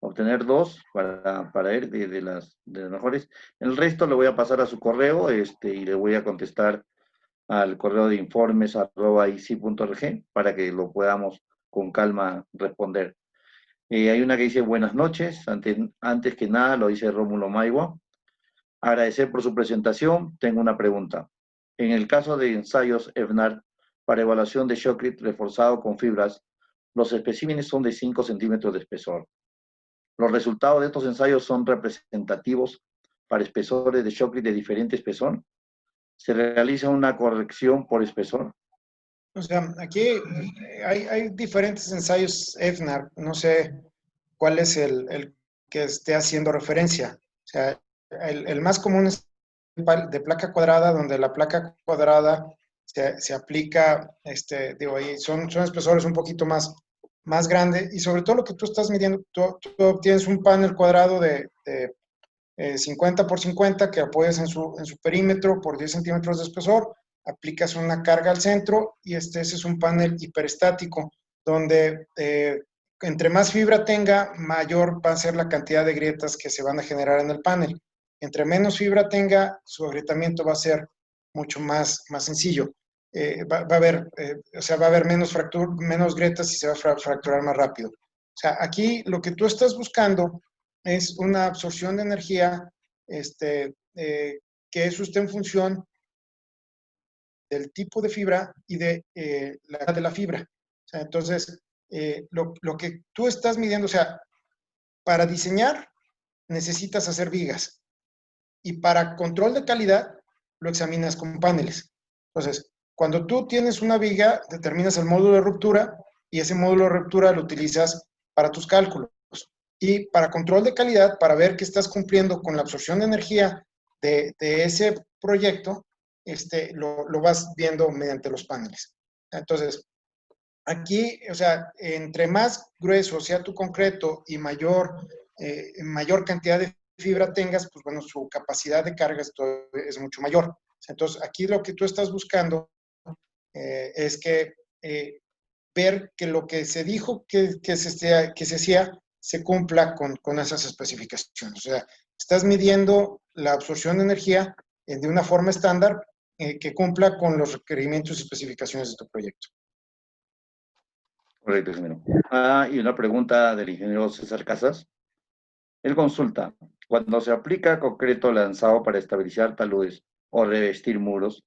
obtener dos para él de las mejores. El resto lo voy a pasar a su correo y le voy a contestar al correo de informes@ici.org para que lo podamos con calma responder. Hay una que dice buenas noches, antes que nada lo dice Rómulo Maigua. Agradecer por su presentación, tengo una pregunta. En el caso de ensayos EFNAR para evaluación de shotcrete reforzado con fibras, los especímenes son de 5 centímetros de espesor. Los resultados de estos ensayos son representativos para espesores de shotcrete de diferente espesor. ¿Se realiza una corrección por espesor? O sea, aquí hay diferentes ensayos EFNAR, no sé cuál es el que esté haciendo referencia. O sea, el más común es de placa cuadrada, donde la placa cuadrada se aplica, digo, ahí son espesores un poquito más grandes y sobre todo lo que tú estás midiendo, tú obtienes un panel cuadrado de 50 por 50 que apoyas en su perímetro por 10 centímetros de espesor, aplicas una carga al centro y ese es un panel hiperestático donde entre más fibra tenga, mayor va a ser la cantidad de grietas que se van a generar en el panel. Entre menos fibra tenga, su agrietamiento va a ser mucho más sencillo. Va a haber, o sea, va a haber menos grietas y se va a fracturar más rápido. O sea, aquí lo que tú estás buscando es una absorción de energía que es usted en función del tipo de fibra y de la fibra. O sea, entonces, lo que tú estás midiendo, o sea, para diseñar necesitas hacer vigas y para control de calidad lo examinas con paneles. Entonces, cuando tú tienes una viga, determinas el módulo de ruptura y ese módulo de ruptura lo utilizas para tus cálculos. Y para control de calidad, para ver que estás cumpliendo con la absorción de energía de ese proyecto, lo vas viendo mediante los paneles. Entonces, aquí, o sea, entre más grueso sea tu concreto y mayor cantidad de fibra tengas, pues bueno, su capacidad de carga es mucho mayor. Entonces, aquí lo que tú estás buscando es que ver que lo que se dijo que se hacía se cumpla con esas especificaciones. O sea, estás midiendo la absorción de energía de una forma estándar que cumpla con los requerimientos y especificaciones de tu proyecto. Correcto, ingeniero. Y una pregunta del ingeniero César Casas. Él consulta, cuando se aplica concreto lanzado para estabilizar taludes o revestir muros,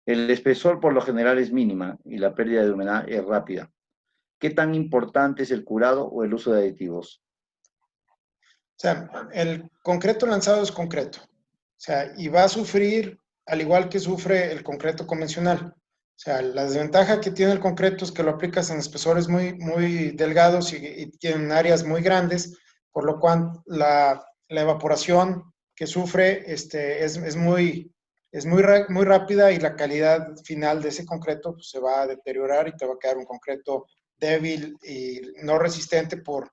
el espesor por lo general es mínima y la pérdida de humedad es rápida. ¿Qué tan importante es el curado o el uso de aditivos? O sea, el concreto lanzado es concreto. O sea, y va a sufrir al igual que sufre el concreto convencional. O sea, la desventaja que tiene el concreto es que lo aplicas en espesores muy delgados y tienen áreas muy grandes, por lo cual la evaporación que sufre es muy rápida y la calidad final de ese concreto pues, se va a deteriorar y te va a quedar un concreto débil y no resistente por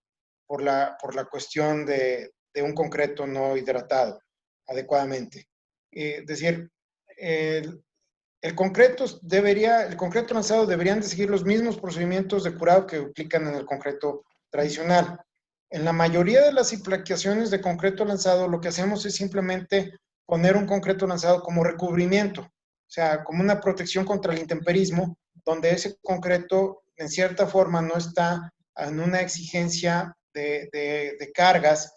la cuestión de un concreto no hidratado adecuadamente. Es decir, el concreto lanzado deberían de seguir los mismos procedimientos de curado que aplican en el concreto tradicional. En la mayoría de las aplicaciones de concreto lanzado, lo que hacemos es simplemente poner un concreto lanzado como recubrimiento, o sea, como una protección contra el intemperismo, donde ese concreto, en cierta forma, no está en una exigencia de cargas,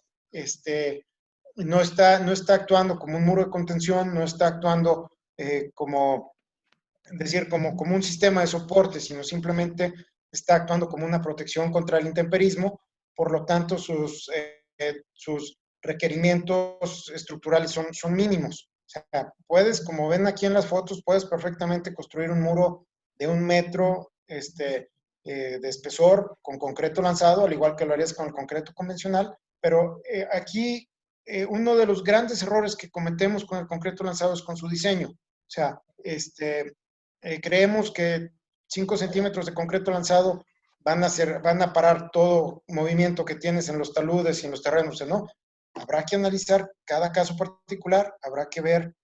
no está actuando como un muro de contención, no está actuando como un sistema de soporte, sino simplemente está actuando como una protección contra el intemperismo, por lo tanto sus requerimientos estructurales son mínimos. O sea, puedes, como ven aquí en las fotos, puedes perfectamente construir un muro de 1 metro de espesor con concreto lanzado, al igual que lo harías con el concreto convencional, pero aquí uno de los grandes errores que cometemos con el concreto lanzado es con su diseño. O sea, creemos que 5 centímetros de concreto lanzado van a parar todo movimiento que tienes en los taludes y en los terrenos, ¿no? Habrá que analizar cada caso particular, habrá que ver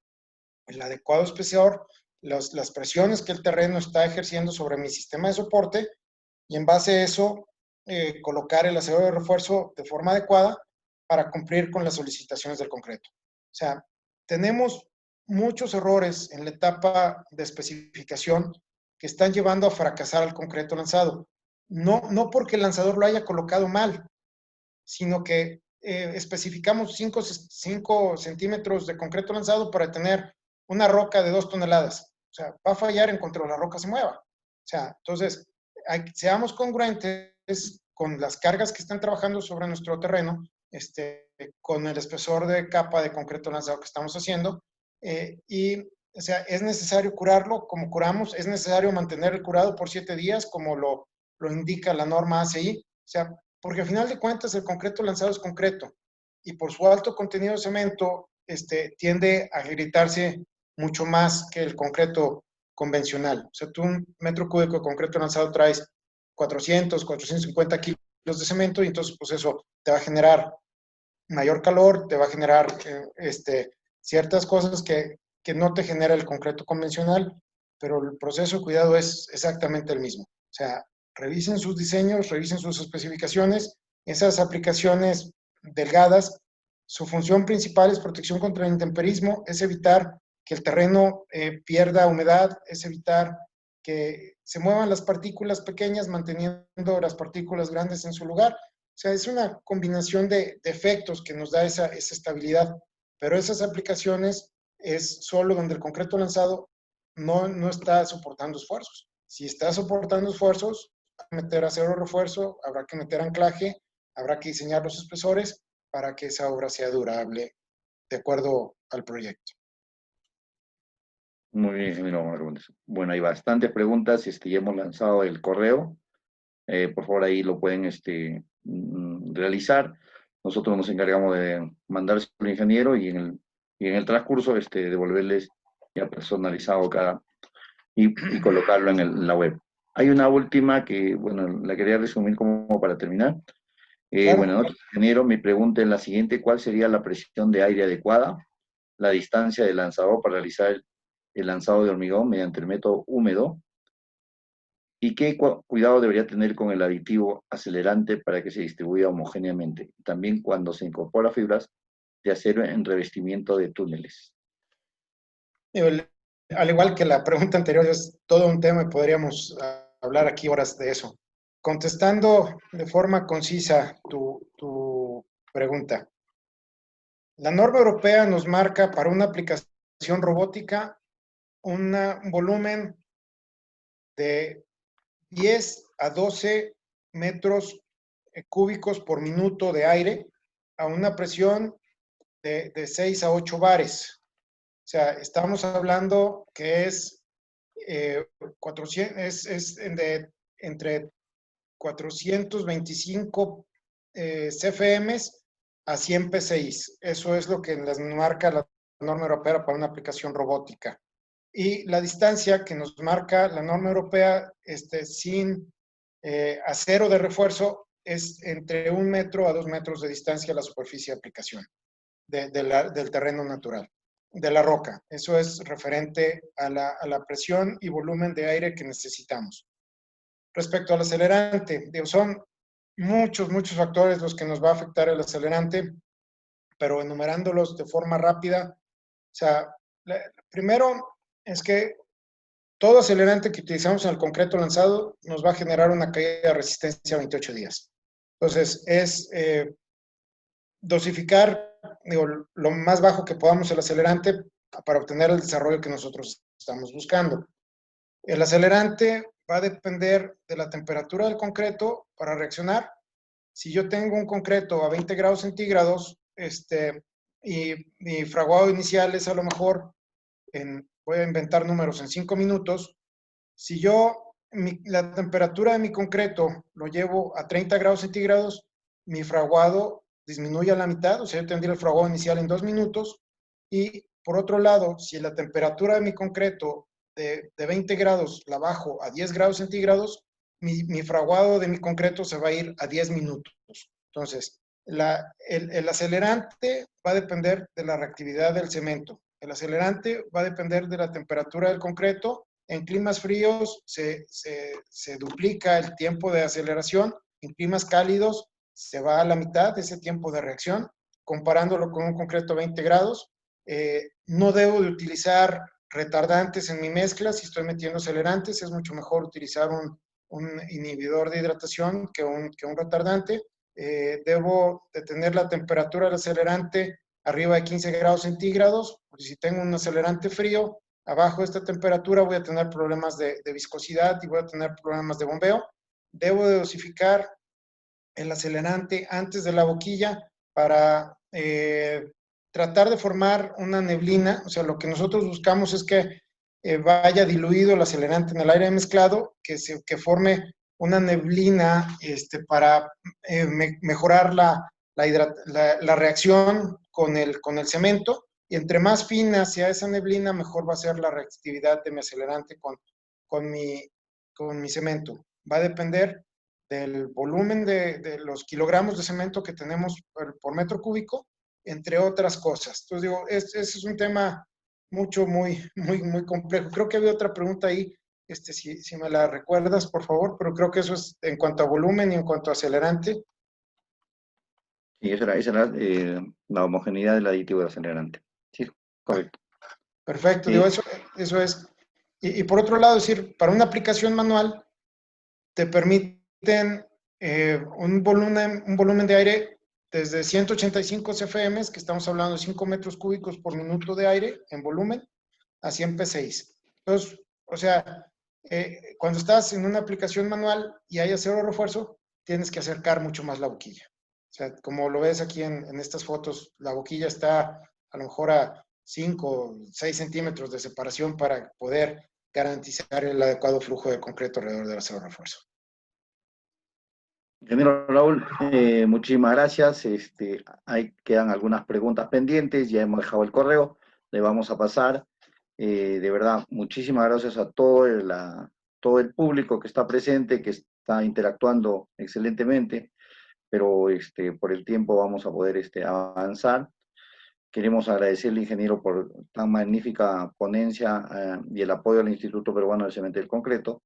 el adecuado espesor, las presiones que el terreno está ejerciendo sobre mi sistema de soporte y en base a eso colocar el acero de refuerzo de forma adecuada para cumplir con las solicitaciones del concreto. O sea, tenemos muchos errores en la etapa de especificación que están llevando a fracasar al concreto lanzado. No porque el lanzador lo haya colocado mal, sino que especificamos 5 centímetros de concreto lanzado para tener una roca de 2 toneladas. O sea, va a fallar en cuanto la roca se mueva. O sea, entonces, seamos congruentes con las cargas que están trabajando sobre nuestro terreno, con el espesor de capa de concreto lanzado que estamos haciendo, y o sea, es necesario curarlo como curamos, es necesario mantener el curado por 7 días, como lo indica la norma ACI, o sea, porque al final de cuentas el concreto lanzado es concreto, y por su alto contenido de cemento, tiende a agrietarse mucho más que el concreto convencional. O sea, tú 1 metro cúbico de concreto lanzado traes 450 kilos de cemento y entonces pues eso te va a generar mayor calor, te va a generar ciertas cosas que no te genera el concreto convencional, pero el proceso de cuidado es exactamente el mismo. O sea, revisen sus diseños, revisen sus especificaciones, esas aplicaciones delgadas, su función principal es protección contra el intemperismo, es evitar que el terreno pierda humedad, es evitar que se muevan las partículas pequeñas manteniendo las partículas grandes en su lugar. O sea, es una combinación de efectos que nos da esa estabilidad, pero esas aplicaciones es solo donde el concreto lanzado no está soportando esfuerzos. Si está soportando esfuerzos, habrá que meter acero refuerzo, habrá que meter anclaje, habrá que diseñar los espesores para que esa obra sea durable de acuerdo al proyecto. Muy bien, ingeniero Margones. Bueno, hay bastantes preguntas, ya hemos lanzado el correo. Por favor, ahí lo pueden realizar. Nosotros nos encargamos de mandarse al ingeniero y en el transcurso devolverles ya personalizado y colocarlo en la web. Hay una última que, bueno, la quería resumir como para terminar. Claro. Buenas noches, ingeniero. Mi pregunta es la siguiente: ¿cuál sería la presión de aire adecuada, la distancia del lanzador para realizar el lanzado de hormigón mediante el método húmedo? ¿Y qué cuidado debería tener con el aditivo acelerante para que se distribuya homogéneamente? También cuando se incorpora fibras de acero en revestimiento de túneles. Al igual que la pregunta anterior, es todo un tema y podríamos hablar aquí horas de eso. Contestando de forma concisa tu pregunta. La norma europea nos marca para una aplicación robótica un volumen de 10 a 12 metros cúbicos por minuto de aire a una presión de 6 a 8 bares. O sea, estamos hablando que es, 400, entre 425 CFMs a 100 PSI. Eso es lo que les marca la norma europea para una aplicación robótica. Y la distancia que nos marca la norma europea sin acero de refuerzo es entre 1 metro a 2 metros de distancia a la superficie de aplicación del terreno natural, de la roca. Eso es referente a la presión y volumen de aire que necesitamos. Respecto al acelerante, son muchos factores los que nos va a afectar el acelerante, pero enumerándolos de forma rápida, o sea, primero es que todo acelerante que utilizamos en el concreto lanzado nos va a generar una caída de resistencia a 28 días. Entonces, es dosificar lo más bajo que podamos el acelerante para obtener el desarrollo que nosotros estamos buscando. El acelerante va a depender de la temperatura del concreto para reaccionar Si yo tengo un concreto a 20 grados centígrados, y mi fraguado inicial es a lo mejor, voy a inventar números, en 5 minutos, si yo la temperatura de mi concreto lo llevo a 30 grados centígrados, mi fraguado disminuye a la mitad, o sea, yo tendría el fraguado inicial en 2 minutos. Y por otro lado, si la temperatura de mi concreto de 20 grados la bajo a 10 grados centígrados, mi fraguado de mi concreto se va a ir a 10 minutos. Entonces, el acelerante va a depender de la reactividad del cemento. El acelerante va a depender de la temperatura del concreto. En climas fríos se duplica el tiempo de aceleración. En climas cálidos se va a la mitad de ese tiempo de reacción, comparándolo con un concreto a 20 grados. No debo de utilizar retardantes en mi mezcla. Si estoy metiendo acelerantes, es mucho mejor utilizar un inhibidor de hidratación que un retardante. Debo de tener la temperatura del acelerante arriba de 15 grados centígrados, porque si tengo un acelerante frío, abajo de esta temperatura voy a tener problemas de viscosidad y voy a tener problemas de bombeo. Debo de dosificar el acelerante antes de la boquilla para tratar de formar una neblina. O sea, lo que nosotros buscamos es que vaya diluido el acelerante en el aire mezclado, que forme una neblina para mejorar la reacción con el cemento. Y entre más fina sea esa neblina, mejor va a ser la reactividad de mi acelerante con mi cemento. Va a depender del volumen de los kilogramos de cemento que tenemos por metro cúbico, entre otras cosas. Entonces digo, ese es un tema muy complejo. Creo que había otra pregunta ahí, si me la recuerdas, por favor, pero creo que eso es en cuanto a volumen y en cuanto a acelerante. Sí, esa era la homogeneidad del aditivo del acelerante. Sí, correcto. Perfecto, digo, eso es. Y por otro lado, es decir, para una aplicación manual, te permiten un volumen de aire desde 185 CFM, que estamos hablando de 5 metros cúbicos por minuto de aire en volumen, a 100 P6. Entonces, o sea, cuando estás en una aplicación manual y hay acero refuerzo, tienes que acercar mucho más la boquilla. O sea, como lo ves aquí en estas fotos, la boquilla está a lo mejor a 5 o 6 centímetros de separación para poder garantizar el adecuado flujo de concreto alrededor del acero refuerzo. Ingeniero Raúl, muchísimas gracias. Ahí quedan algunas preguntas pendientes, ya hemos dejado el correo, le vamos a pasar. De verdad, muchísimas gracias a todo el público que está presente, que está interactuando excelentemente, pero por el tiempo vamos a poder avanzar. Queremos agradecerle, ingeniero, por tan magnífica ponencia y el apoyo al Instituto Peruano del Cemento y del Concreto.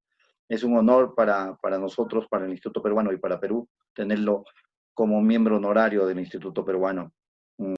Es un honor para nosotros, para el Instituto Peruano y para Perú, tenerlo como miembro honorario del Instituto Peruano.